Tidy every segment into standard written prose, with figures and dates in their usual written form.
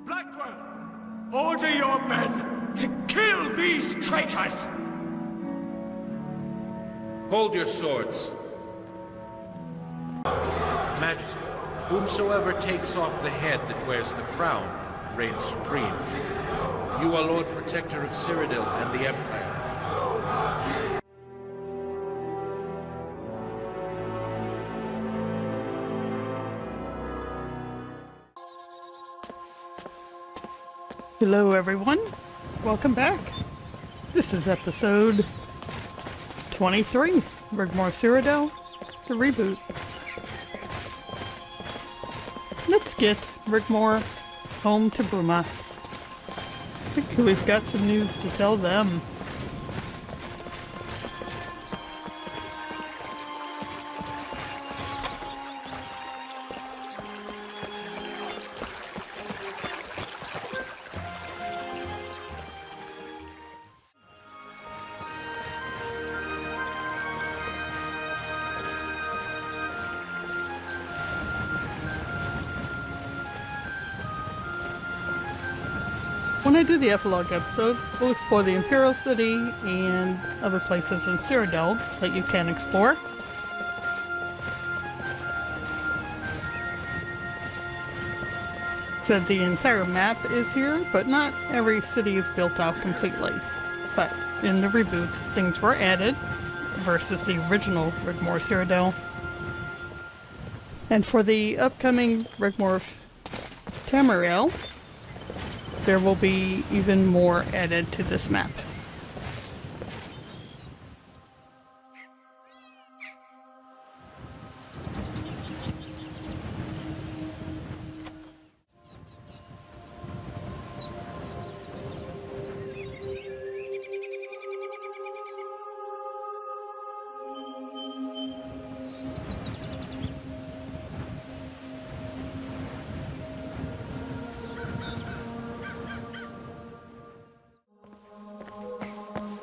Blackwell, order your men to kill these traitors! Hold your swords. Majesty, whomsoever takes off the head that wears the crown reigns supreme. You are Lord Protector of Cyrodiil and the Empire. Hello everyone, welcome back. This is episode 23, Rigmor of Cyrodiil, the reboot. Let's get Rigmor home to Bruma. I think we've got some news to tell them. When I do the epilogue episode, we'll explore the Imperial City and other places in Cyrodiil that you can explore. Said the entire map is here, but not every city is built out completely. But in the reboot, things were added versus the original Rigmor of Cyrodiil. And for the upcoming Rigmor of Tamriel, there will be even more added to this map.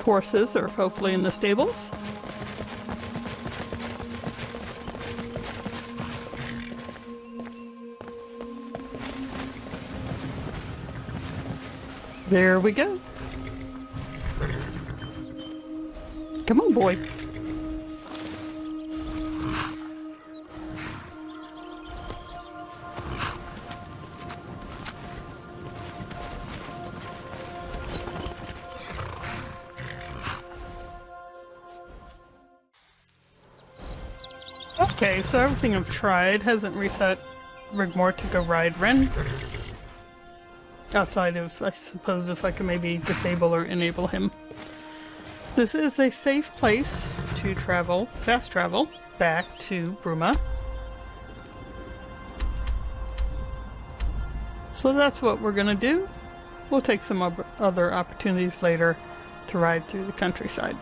Horses are hopefully in the stables. There we go. Come on, boy. Okay, so everything I've tried hasn't reset Rigmor to go ride Ren. Outside of, I suppose, if I can maybe disable or enable him. This is a safe place to travel, fast travel, back to Bruma. So that's what we're gonna do. We'll take some other opportunities later to ride through the countryside.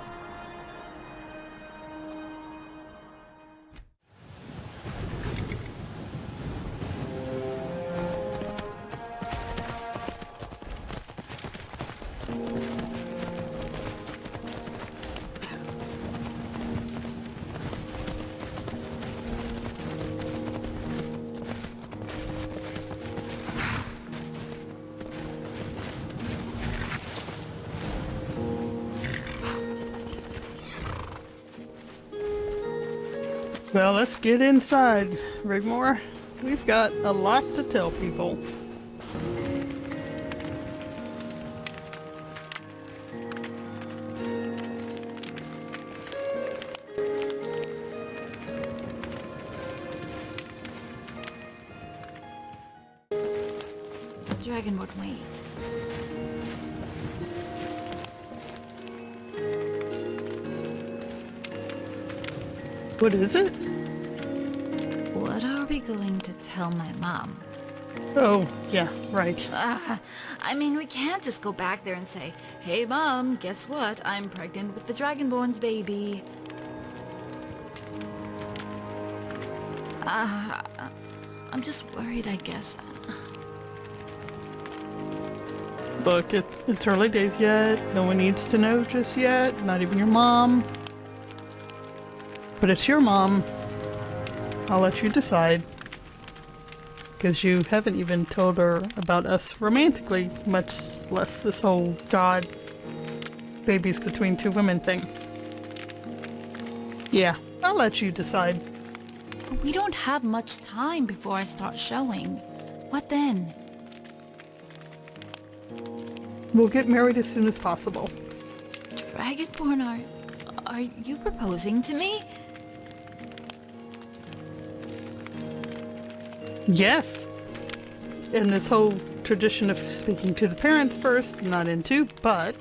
Well, let's get inside, Rigmor. We've got a lot to tell people. The dragon would wait. What is it? What are we going to tell my mom? Oh, yeah, right. I mean, we can't just go back there and say, "Hey Mom, guess what? I'm pregnant with the Dragonborn's baby." I'm just worried, I guess. Look, it's early days yet. No one needs to know just yet. Not even your mom. But it's your mom. I'll let you decide. Because you haven't even told her about us romantically, much less this whole god babies between two women thing. Yeah, I'll let you decide. But we don't have much time before I start showing. What then? We'll get married as soon as possible. Dragonborn, are you proposing to me? Yes. And this whole tradition of speaking to the parents first, not into, but...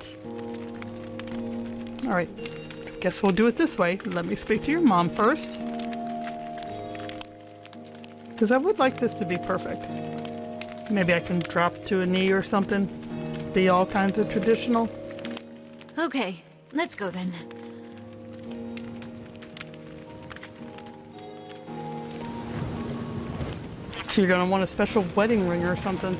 Alright, guess we'll do it this way. Let me speak to your mom first. Because I would like this to be perfect. Maybe I can drop to a knee or something. Be all kinds of traditional. Okay, let's go then. So you're gonna want a special wedding ring or something.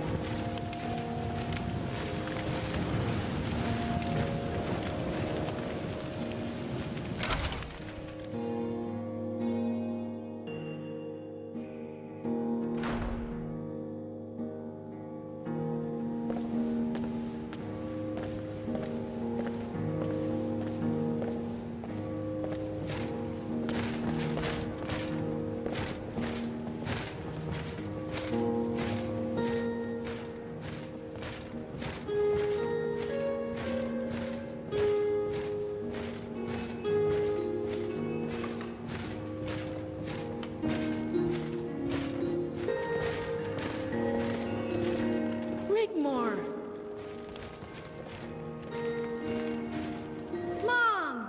Rigmor! Mom!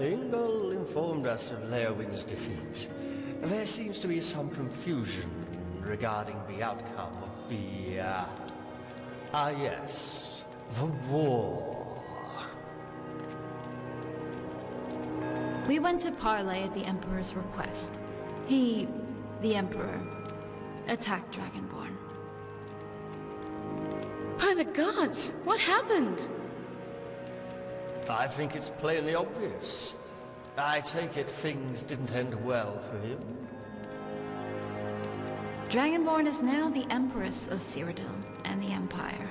Ingol informed us of Leowin's defeat. There seems to be some confusion regarding the outcome of the, yes, the war. We went to parley at the Emperor's request. The Emperor, attacked Dragonborn. By the gods, what happened? I think it's plainly obvious. I take it things didn't end well for him. Dragonborn is now the Empress of Cyrodiil and the Empire.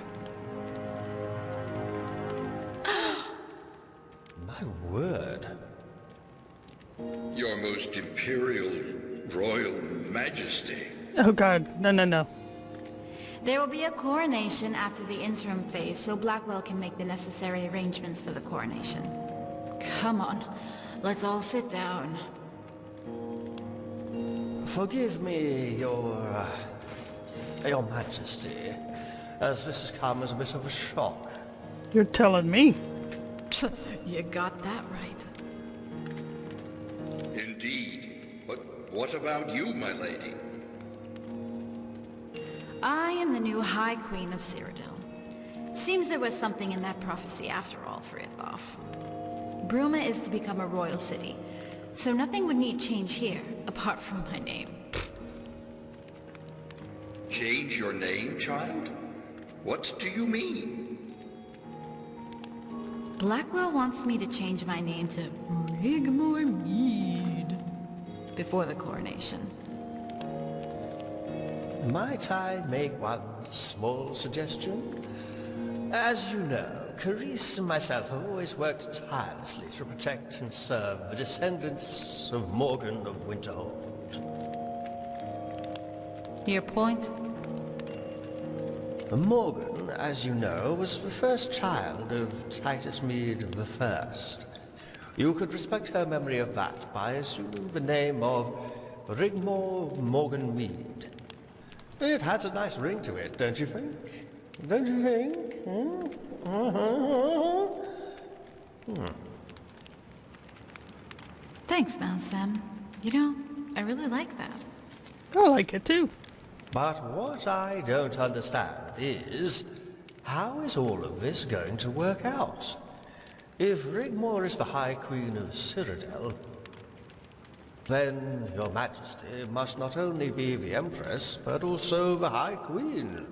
My word. Your most imperial, royal majesty. Oh god, no. There will be a coronation after the interim phase, so Blackwell can make the necessary arrangements for the coronation. Come on, let's all sit down. Forgive me, your majesty, as this has come as a bit of a shock. You're telling me. You got that right. Indeed. But what about you, my lady? I am the new High Queen of Cyrodiil. Seems there was something in that prophecy after all, Frithov. Bruma is to become a royal city, so nothing would need change here, apart from my name. Change your name, child? What do you mean? Blackwell wants me to change my name to Rigmor before the coronation. Might I make one small suggestion? As you know, Carice and myself have always worked tirelessly to protect and serve the descendants of Morgan of Winterhold. Your point? Morgan, as you know, was the first child of Titus Mead I. You could respect her memory of that by assuming the name of Rigmor Morgan Mead. It has a nice ring to it, don't you think? Don't you think? Thanks, Sam. You know, I really like that. I like it too. But what I don't understand is, how is all of this going to work out? If Rigmor is the High Queen of Cyrodiil, then your majesty must not only be the Empress, but also the High Queen.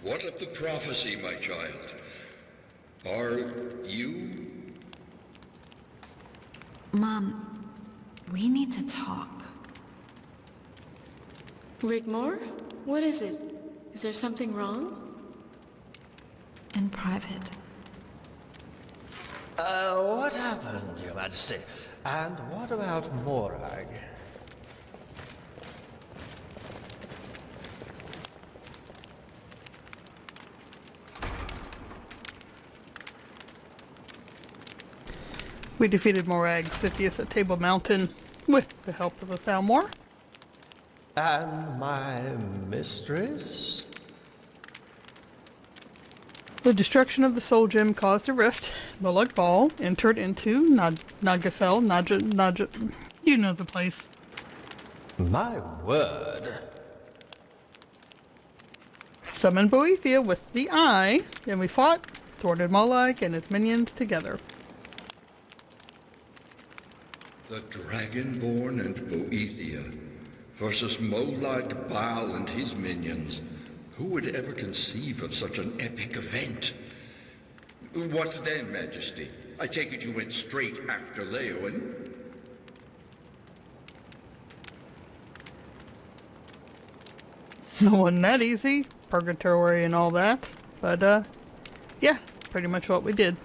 What of the prophecy, my child? Are you... Mom, We need to talk. Rigmor? What is it? Is there something wrong? In private. What happened, Your Majesty? And what about Morag? We defeated Morag Sithius at Table Mountain with the help of the Thalmor. And my mistress? The destruction of the Soul Gem caused a rift. Molag Bal entered into Nagasel, you know the place. My word. Summoned Boethia with the Eye, and we fought, thwarted Molag and his minions together. The Dragonborn and Boethia versus Molag Bal and his minions. Who would ever conceive of such an epic event? What then, Majesty? I take it you went straight after Leowen? Wasn't that easy. Purgatory and all that. But, yeah, pretty much what we did.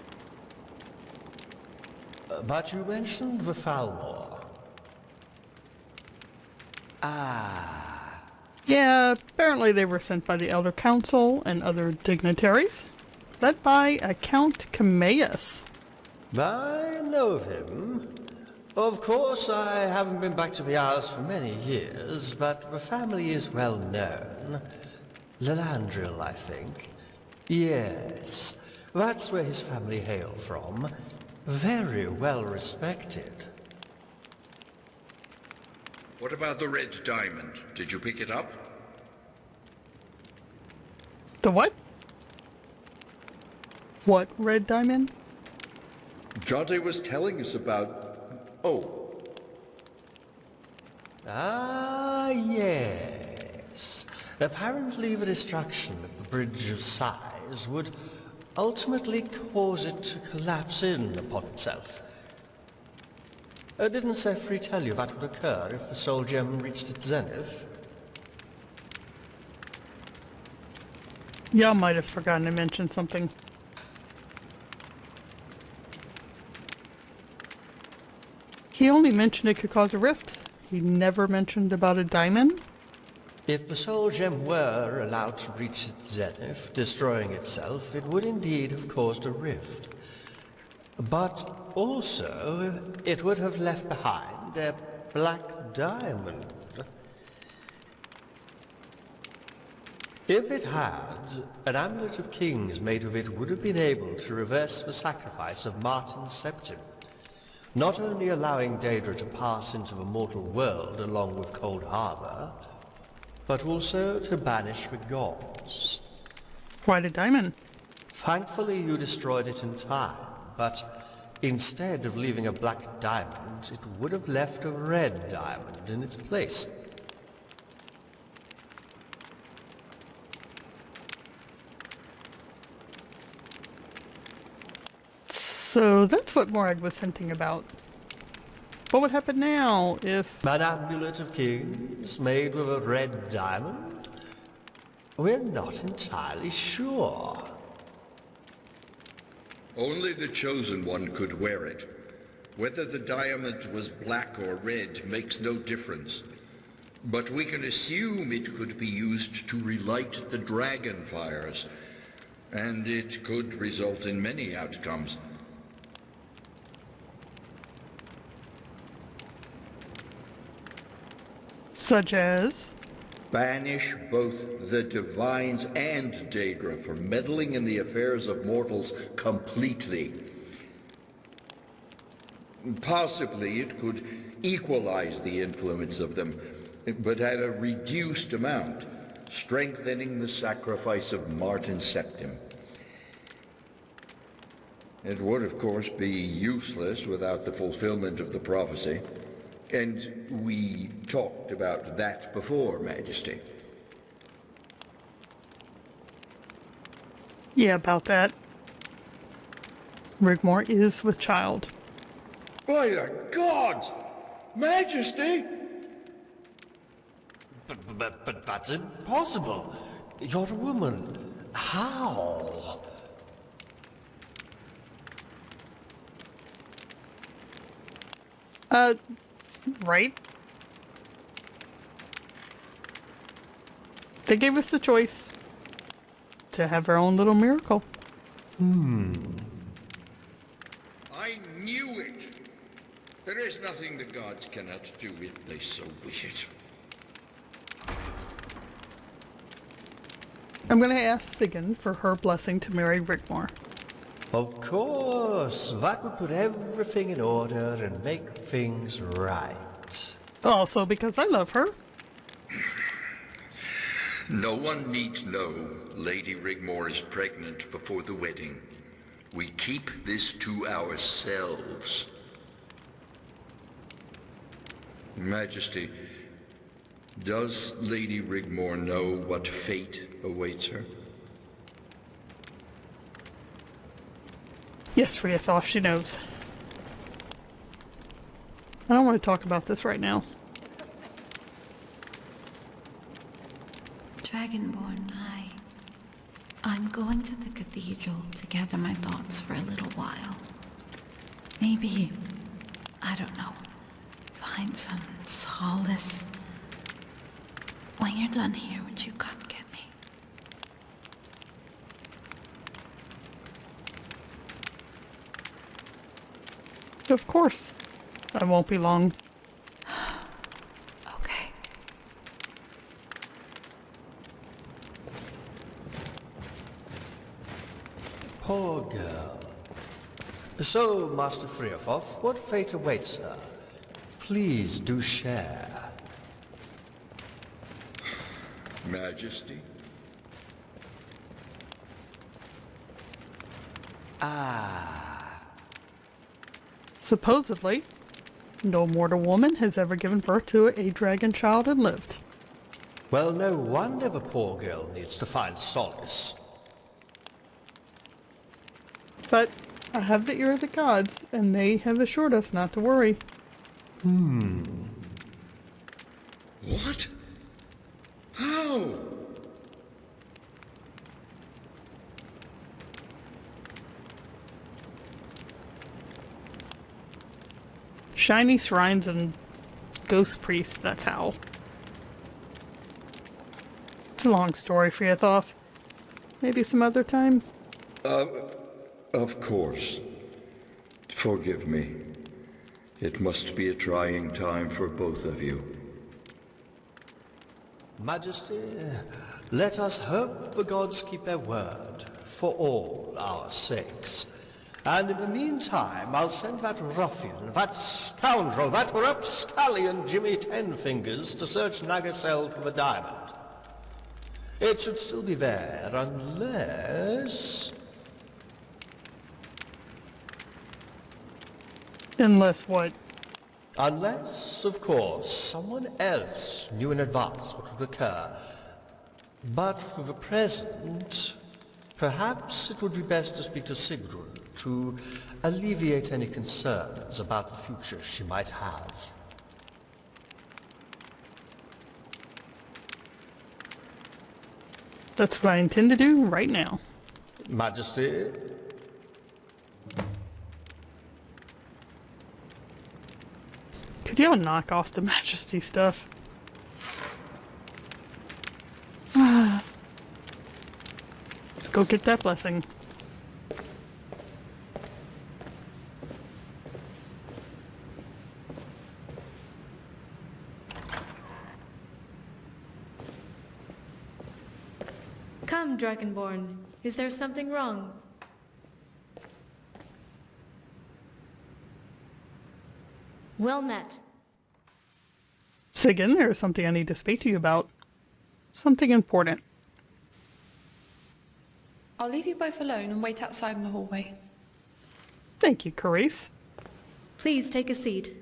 But you mentioned the Thalmor. Yeah, apparently they were sent by the Elder Council and other dignitaries, led by a Count Cameus. I know of him. Of course, I haven't been back to the Isles for many years, but the family is well known. Lalandril, I think. Yes, that's where his family hail from. Very well respected. What about the Red Diamond? Did you pick it up? The what? What Red Diamond? Jonte was telling us about... Oh, Yes. Apparently the destruction of the Bridge of Sighs would ultimately cause it to collapse in upon itself. Didn't Sefri tell you that would occur if the Soul Gem reached its zenith? Y'all might have forgotten to mention something. He only mentioned it could cause a rift. He never mentioned about a diamond. If the Soul Gem were allowed to reach its zenith, destroying itself, it would indeed have caused a rift. But also, it would have left behind a black diamond. If it had, an amulet of kings made of it would have been able to reverse the sacrifice of Martin's Septim, not only allowing Daedra to pass into the mortal world along with Cold Harbor, but also to banish the gods. Quite a diamond. Thankfully, you destroyed it in time, but instead of leaving a black diamond, it would have left a red diamond in its place. So that's what Morag was hinting about. What would happen now if... An amulet of kings made with a red diamond? We're not entirely sure. only the Chosen One could wear it. Whether the diamond was black or red makes no difference. But we can assume it could be used to relight the dragon fires, and it could result in many outcomes. Such as? Banish both the Divines and Daedra for meddling in the affairs of mortals completely. Possibly it could equalize the influence of them, but at a reduced amount, strengthening the sacrifice of Martin Septim. It would, of course, be useless without the fulfillment of the prophecy. And we talked about that before, Majesty. Yeah, about that. Rigmor is with child. By the gods! Majesty! But that's impossible. You're a woman. How? Right? They gave us the choice to have our own little miracle. I knew it! There is nothing the gods cannot do if they so wish it. I'm gonna ask Sigyn for her blessing to marry Rigmor. Of course. That would put everything in order and make things right. Also because I love her. No one need know Lady Rigmor is pregnant before the wedding. We keep this to ourselves. Majesty, does Lady Rigmor know what fate awaits her? Yes, Friathoth, she knows. I don't want to talk about this right now. Dragonborn, I'm going to the cathedral to gather my thoughts for a little while. Maybe, I don't know, find some solace. When you're done here, would you come get me? Of course. I won't be long. Okay. Poor girl. So, Master Friathoth, what fate awaits her? Please do share. Majesty? Supposedly, no mortal woman has ever given birth to a dragon child and lived. Well, no wonder the poor girl needs to find solace. But I have the ear of the gods, and they have assured us not to worry. What? How? Shiny shrines and ghost priests, that's how. It's a long story, Friathoth. Maybe some other time? Of course. Forgive me. It must be a trying time for both of you. Majesty, let us hope the gods keep their word, for all our sakes. And in the meantime, I'll send that ruffian, that scoundrel, that rapscallion Jimmy Tenfingers to search Nagasel for the diamond. It should still be there, unless... Unless what? Unless, of course, someone else knew in advance what would occur. But for the present, perhaps it would be best to speak to Sigrun to alleviate any concerns about the future she might have. That's what I intend to do right now. Majesty, Could y'all knock off the Majesty stuff? Let's go get that blessing. Come, Dragonborn. Is there something wrong? Well met. Sigyn, there is something I need to speak to you about. Something important. I'll leave you both alone and wait outside in the hallway. Thank you, Carice. Please take a seat.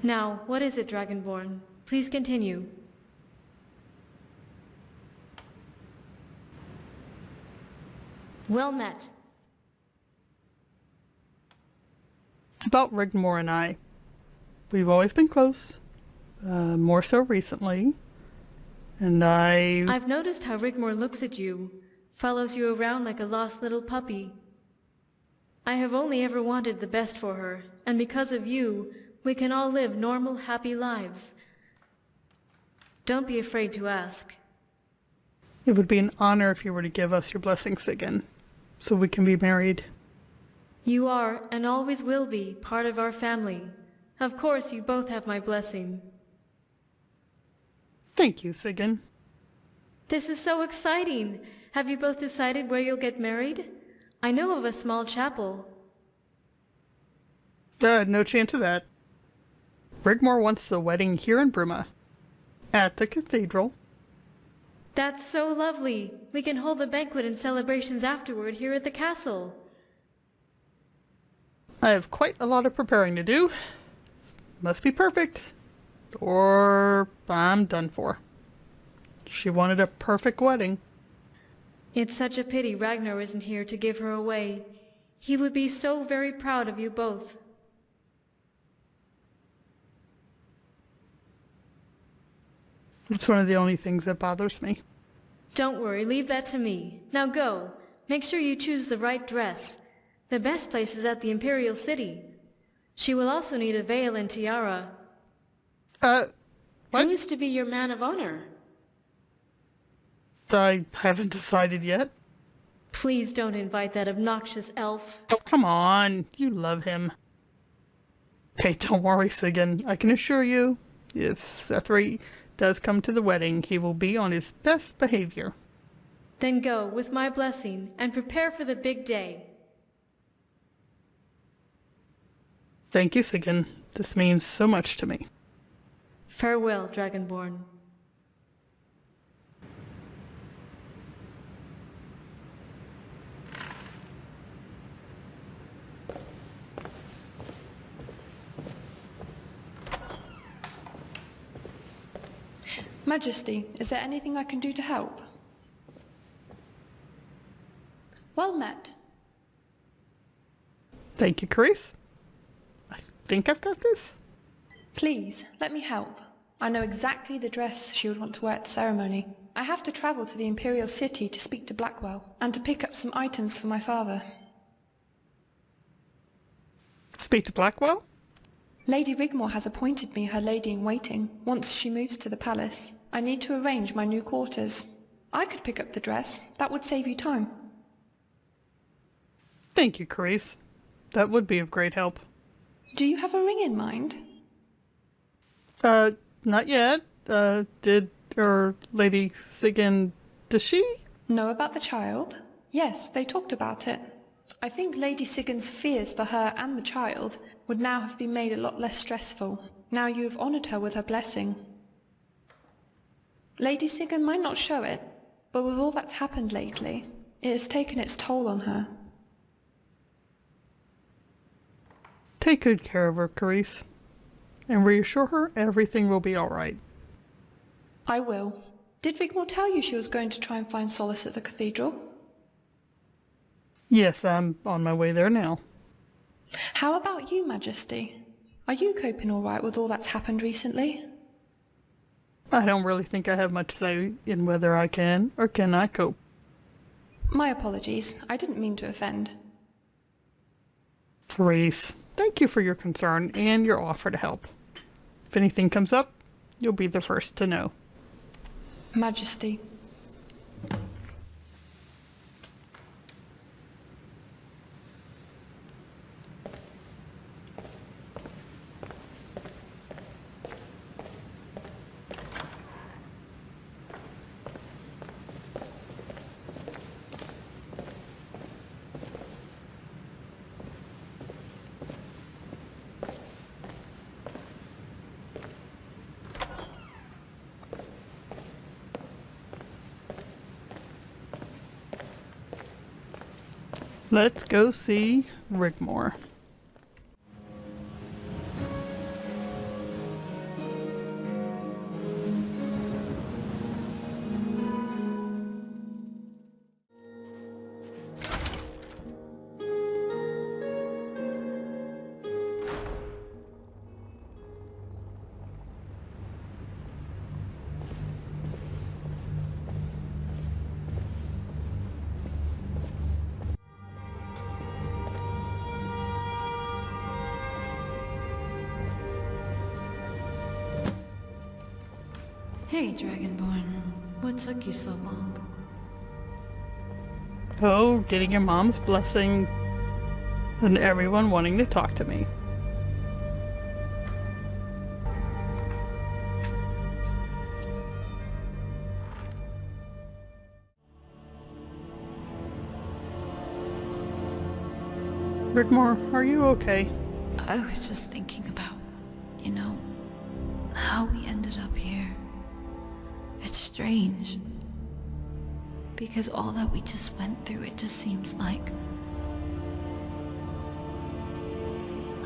Now, what is it, Dragonborn? Please continue. Well met. About Rigmor and I. We've always been close. More so recently. And I've noticed how Rigmor looks at you, follows you around like a lost little puppy. I have only ever wanted the best for her, and because of you, we can all live normal, happy lives. Don't be afraid to ask. It would be an honor if you were to give us your blessing, Sigyn, so we can be married. You are, and always will be, part of our family. Of course, you both have my blessing. Thank you, Sigyn. This is so exciting! Have you both decided where you'll get married? I know of a small chapel. No chance of that. Rigmor wants the wedding here in Bruma. At the cathedral. That's so lovely! We can hold the banquet and celebrations afterward here at the castle. I have quite a lot of preparing to do. Must be perfect. Or I'm done for. She wanted a perfect wedding. It's such a pity Ragnar isn't here to give her away. He would be so very proud of you both. It's one of the only things that bothers me. Don't worry, leave that to me. Now go. Make sure you choose the right dress. The best place is at the Imperial City. She will also need a veil and tiara. What? Who is to be your man of honor? I haven't decided yet. Please don't invite that obnoxious elf. Oh, come on. You love him. Okay, don't worry, Sigyn. I can assure you, if Sethri does come to the wedding, he will be on his best behavior. Then go, with my blessing, and prepare for the big day. Thank you, Sigyn. This means so much to me. Farewell, Dragonborn. Majesty, is there anything I can do to help? Well met. Thank you, Carice. I think I've got this. Please, let me help. I know exactly the dress she would want to wear at the ceremony. I have to travel to the Imperial City to speak to Blackwell, and to pick up some items for my father. Speak to Blackwell? Lady Rigmor has appointed me her lady-in-waiting once she moves to the palace. I need to arrange my new quarters. I could pick up the dress. That would save you time. Thank you, Carice. That would be of great help. Do you have a ring in mind? Not yet. Lady Sigyn, does she? Know about the child? Yes, they talked about it. I think Lady Sigyn's fears for her and the child would now have been made a lot less stressful. Now you have honoured her with her blessing. Lady Sigyn might not show it, but with all that's happened lately, it has taken its toll on her. Take good care of her, Carice. And reassure her everything will be alright. I will. Did Rigmor tell you she was going to try and find solace at the cathedral? Yes, I'm on my way there now. How about you, Majesty? Are you coping alright with all that's happened recently? I don't really think I have much say in whether I can or cannot cope. My apologies. I didn't mean to offend. Carice, thank you for your concern and your offer to help. If anything comes up, you'll be the first to know. Majesty. Let's go see Rigmor. Hey, Dragonborn. What took you so long? Oh, getting your mom's blessing and everyone wanting to talk to me. Rigmor, are you okay? I was just thinking about, how we ended up here. It's strange. Because all that we just went through, it just seems like...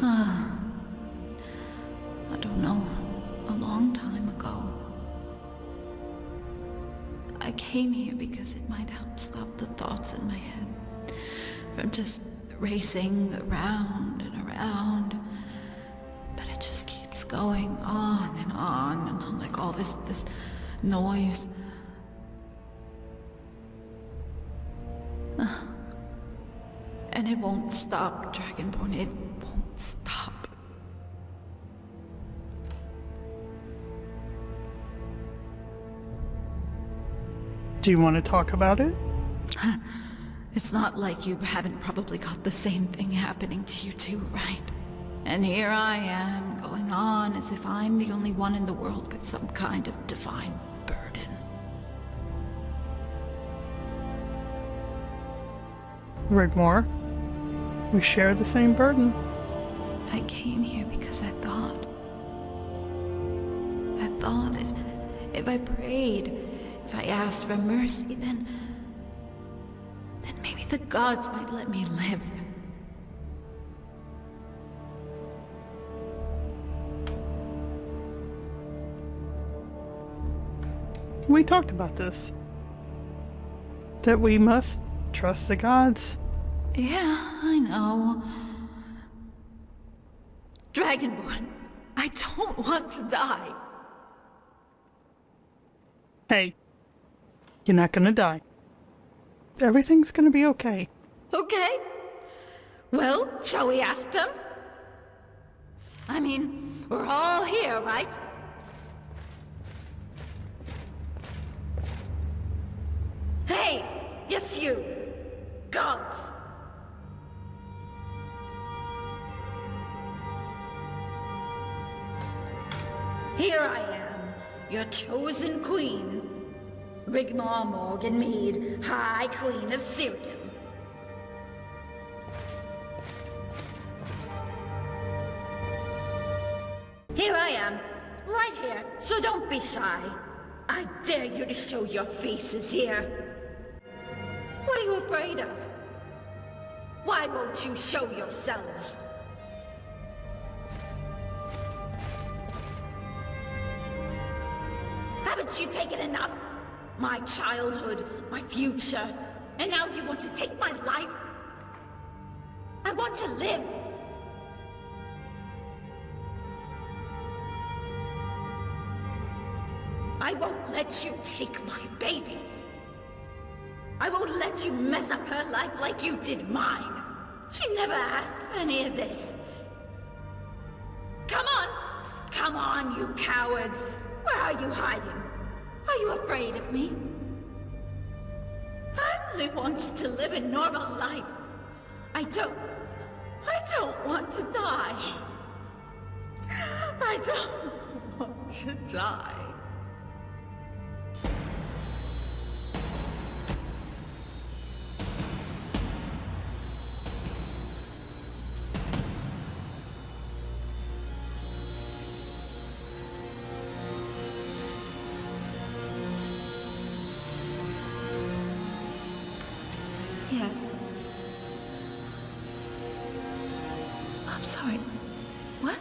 I don't know, a long time ago. I came here because it might help stop the thoughts in my head from just racing around and around. But it just keeps going on and on, like all this noise. And it won't stop, Dragonborn. It won't stop. Do you want to talk about it? It's not like you haven't probably got the same thing happening to you too, right? And here I am, going on as if I'm the only one in the world with some kind of divine burden. Rigmor, we share the same burden. I came here because I thought if I prayed, if I asked for mercy, then maybe the gods might let me live. We talked about this. That we must trust the gods. Yeah, I know. Dragonborn, I don't want to die. Hey, you're not gonna die. Everything's gonna be okay. Okay. Well, shall we ask them? I mean, we're all here, right? Hey! Yes, you! Gods! Here I am, your chosen queen, Rigmor Morgan Mead, High Queen of Cyrodiil. Here I am, right here, so don't be shy. I dare you to show your faces here. What are you afraid of? Why won't you show yourselves? Haven't you taken enough? My childhood, my future, and now you want to take my life? I want to live. I won't let you take my baby. I won't let you mess up her life like you did mine. She never asked for any of this. Come on! Come on, you cowards! Where are you hiding? Are you afraid of me? I only wanted to live a normal life. I don't want to die. I don't want to die. Yes. I'm sorry. What?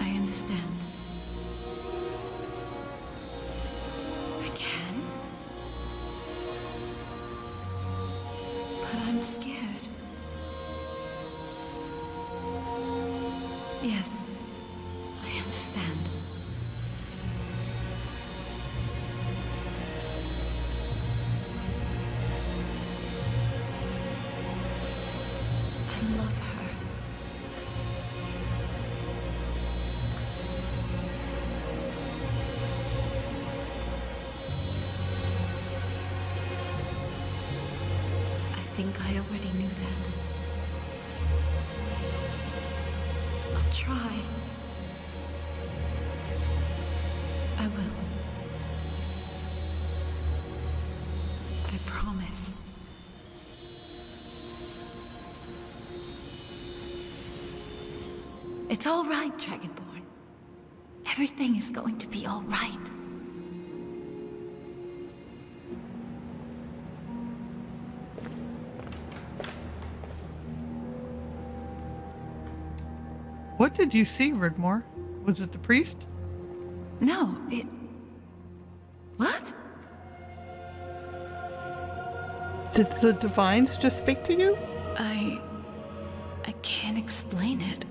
I understand. I can. But I'm scared. Yes. I understand. I love her. think I already knew that. I'll try. I will. I promise. It's all right, Dragonborn. Everything is going to be all right. What did you see, Rigmor? Was it the priest? No, it... What? Did the divines just speak to you? I can't explain it.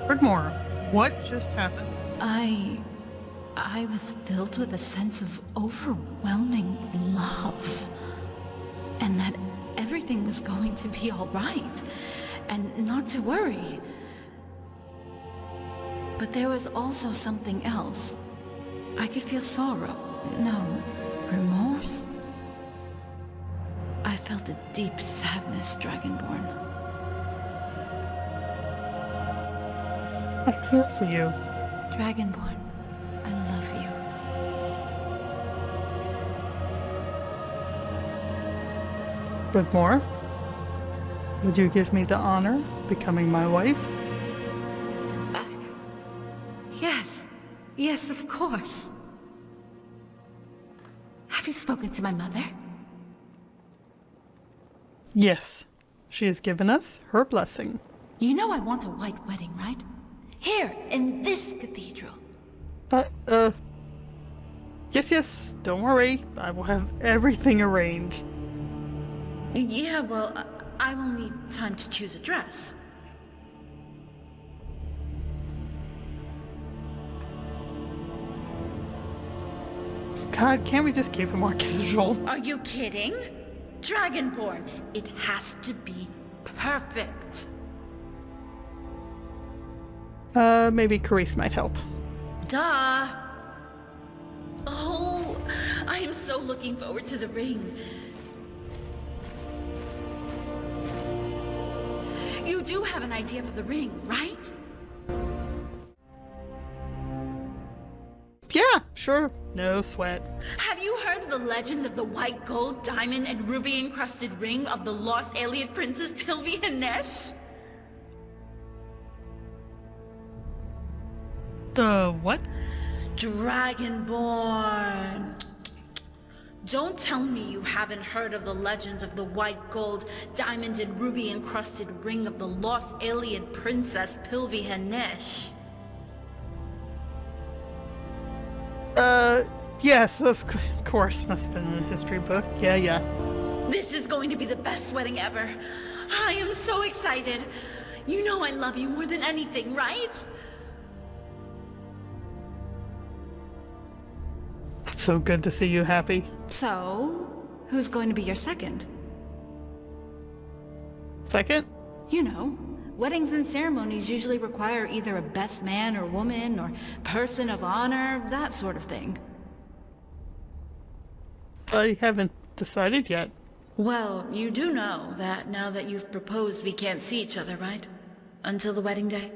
Rigmor, what just happened? I was filled with a sense of overwhelming love. And that everything was going to be all right. And not to worry. But there was also something else. I could feel sorrow. No, remorse. I felt a deep sadness, Dragonborn. I'm here for you. Dragonborn, I love you. Rigmor, would you give me the honor of becoming my wife? Yes. Yes, of course. Have you spoken to my mother? Yes. She has given us her blessing. You know I want a white wedding, right? Here, in this cathedral. Yes, don't worry. I will have everything arranged. Yeah, well, I will need time to choose a dress. God, can't we just keep it more casual? Are you kidding? Dragonborn, it has to be perfect. Maybe Carice might help. Duh. Oh, I am so looking forward to the ring. You do have an idea for the ring, right? Yeah, sure. No sweat. Have you heard of the legend of the white gold, diamond, and ruby-encrusted ring of the lost alien princess Pilvi Hanesh? What? Dragonborn. Don't tell me you haven't heard of the legend of the white gold, diamond, and ruby-encrusted ring of the lost alien princess Pilvi Hanesh. Yes, of course. Must have been in a history book. Yeah. This is going to be the best wedding ever. I am so excited. You know I love you more than anything, right? It's so good to see you happy. So, who's going to be your second? Second? You know, weddings and ceremonies usually require either a best man or woman or person of honor, that sort of thing. I haven't decided yet. Well, you do know that now that you've proposed we can't see each other, right? Until the wedding day?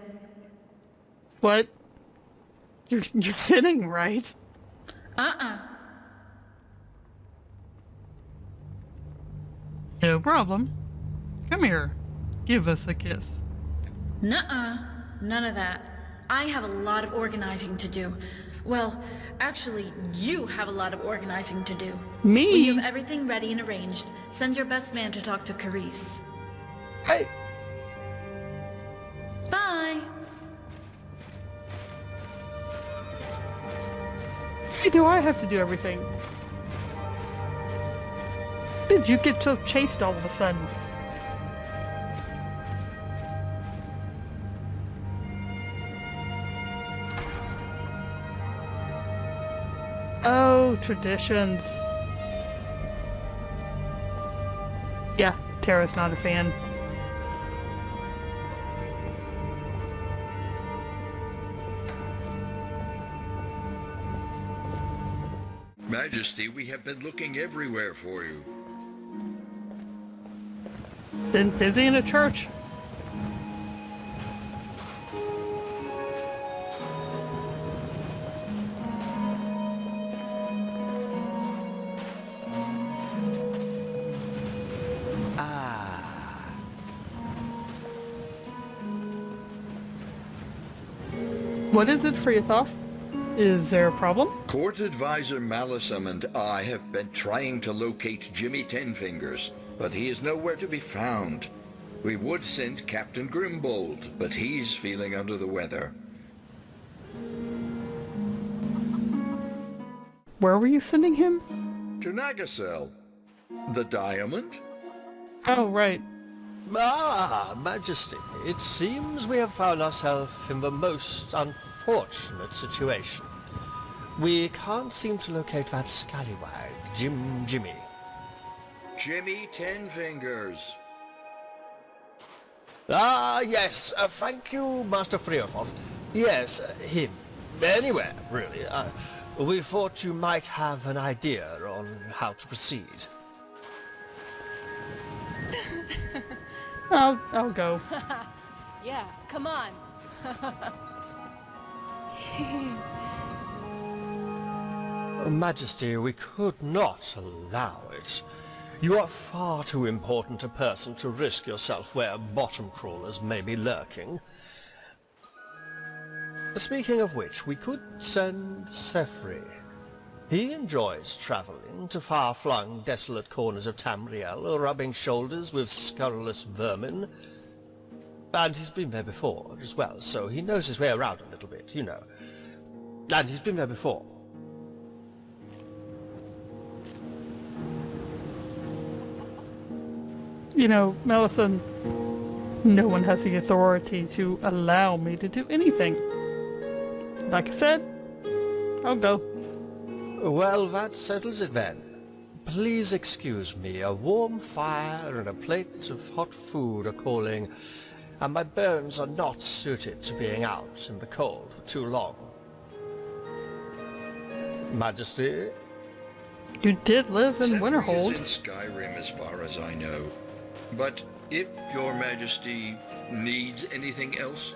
What? You're kidding, right? No problem. Come here. Give us a kiss. Nuh-uh. None of that. I have a lot of organizing to do. Well, actually, you have a lot of organizing to do. Me? When you have everything ready and arranged, send your best man to talk to Carice. Bye! Why do I have to do everything? Did you get so chased all of a sudden? Oh, traditions. Yeah, Tara's not a fan. Majesty, we have been looking everywhere for you. Been busy in a church. What is it, Freyathoth? Is there a problem? Court Advisor Malison and I have been trying to locate Jimmy Tenfingers, but he is nowhere to be found. We would send Captain Grimbold, but he's feeling under the weather. Where were you sending him? To Nagasel. The diamond? Oh, right. Majesty, it seems we have found ourselves in the most unfortunate situation. We can't seem to locate that scallywag, Jimmy. Jimmy Tenfingers. Yes, thank you, Master Freyathoth. Yes, him. Anywhere, really. We thought you might have an idea on how to proceed. I'll go. Yeah, come on. Majesty, we could not allow it. You are far too important a person to risk yourself where bottom crawlers may be lurking. Speaking of which, we could send Sefri. He enjoys travelling to far-flung, desolate corners of Tamriel, rubbing shoulders with scurrilous vermin. And he's been there before as well, so he knows his way around a little bit, you know. And he's been there before. You know, Malison, no one has the authority to allow me to do anything. Like I said, I'll go. Well, that settles it then. Please excuse me, a warm fire and a plate of hot food are calling, and my bones are not suited to being out in the cold for too long. Majesty? You did live in Sefri Winterhold. is in Skyrim as far as I know. But if your majesty needs anything else...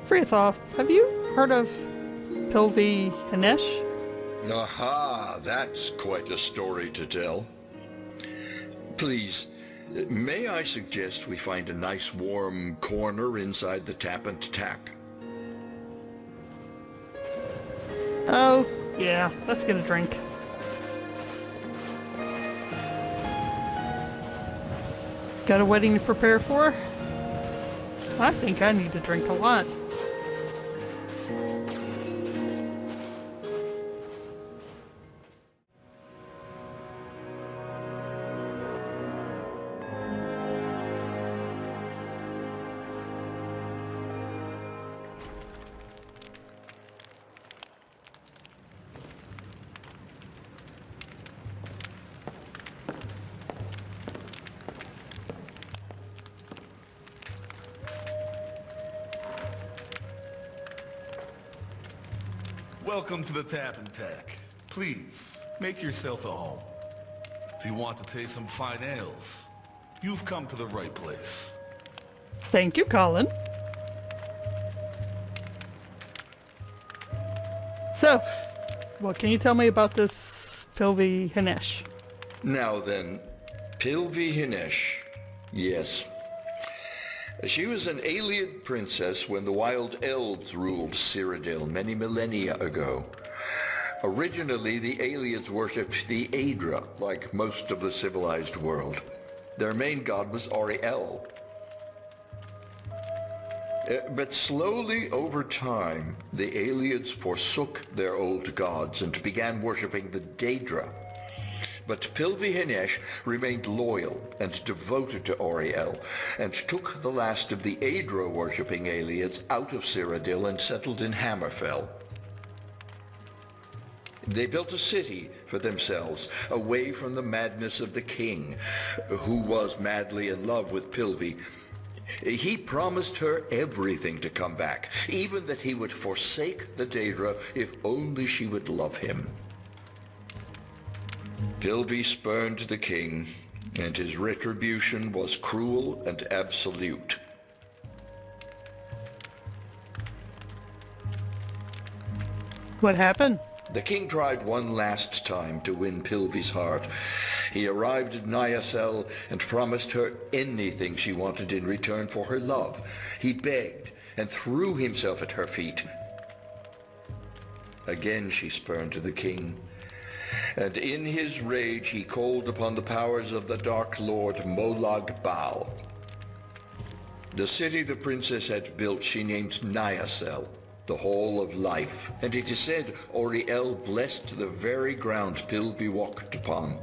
Freyathoth, have you heard of Pilvi Hanesh? Aha, that's quite a story to tell. Please, may I suggest we find a nice warm corner inside the Tap and Tack? Oh, yeah, let's get a drink. Got a wedding to prepare for? I think I need to drink a lot. Welcome to the Tap and Tack. Please, make yourself at home. If you want to taste some fine ales, you've come to the right place. Thank you, Colin. So, what can you tell me about this Pilvi Hanesh? Now then, Pilvi Hanesh. Yes. She was an Ayleid princess when the Wild Elves ruled Cyrodiil many millennia ago. Originally, the Ayleids worshipped the Aedra, like most of the civilized world. Their main god was Auriel. But slowly over time, the Ayleids forsook their old gods and began worshipping the Daedra. But Pilvi Hanesh remained loyal and devoted to Auriel, and took the last of the Aedra-worshipping Ayleids out of Cyrodiil and settled in Hammerfell. They built a city for themselves, away from the madness of the king, who was madly in love with Pilvi. He promised her everything to come back, even that he would forsake the Daedra if only she would love him. Pilvi spurned the king, and his retribution was cruel and absolute. What happened? The king tried one last time to win Pilvi's heart. He arrived at Nyasel and promised her anything she wanted in return for her love. He begged and threw himself at her feet. Again she spurned the king, and in his rage he called upon the powers of the Dark Lord Molag Bal. The city the princess had built she named Nyasel, the Hall of Life, and it is said Auriel blessed the very ground Pilvi walked upon.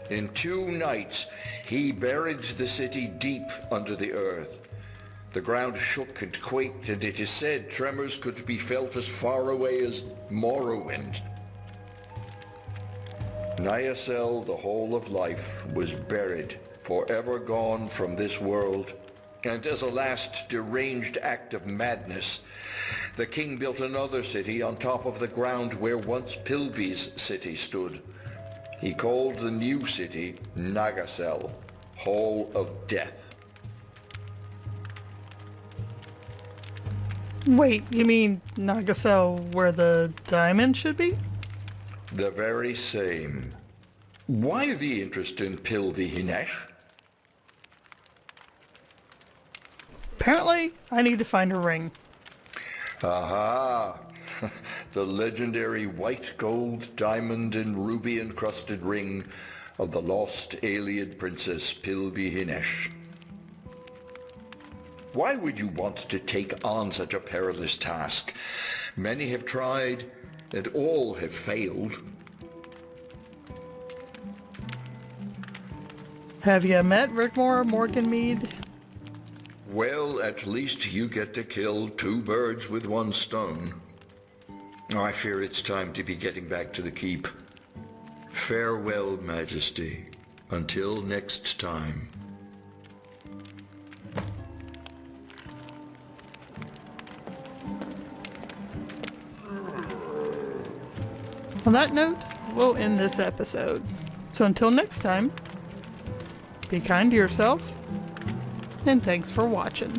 In 2 nights he buried the city deep under the earth. The ground shook and quaked, and it is said tremors could be felt as far away as Morrowind. Nyasel, the Hall of Life, was buried, forever gone from this world. And as a last deranged act of madness, the king built another city on top of the ground where once Pilvi's city stood. He called the new city Nagasel, Hall of Death. Wait, you mean Nagasel where the diamond should be? The very same. Why the interest in Pilvi, Hinesh? Apparently, I need to find a ring. Aha! The legendary white gold, diamond, and ruby encrusted ring of the lost Ayleid princess Pilvi Hinesh. Why would you want to take on such a perilous task? Many have tried, and all have failed. Have you met Rigmor of Morganmead? Well, at least you get to kill 2 birds with 1 stone. I fear it's time to be getting back to the keep. Farewell, Majesty. Until next time. On that note, we'll end this episode. So until next time, be kind to yourselves, and thanks for watching.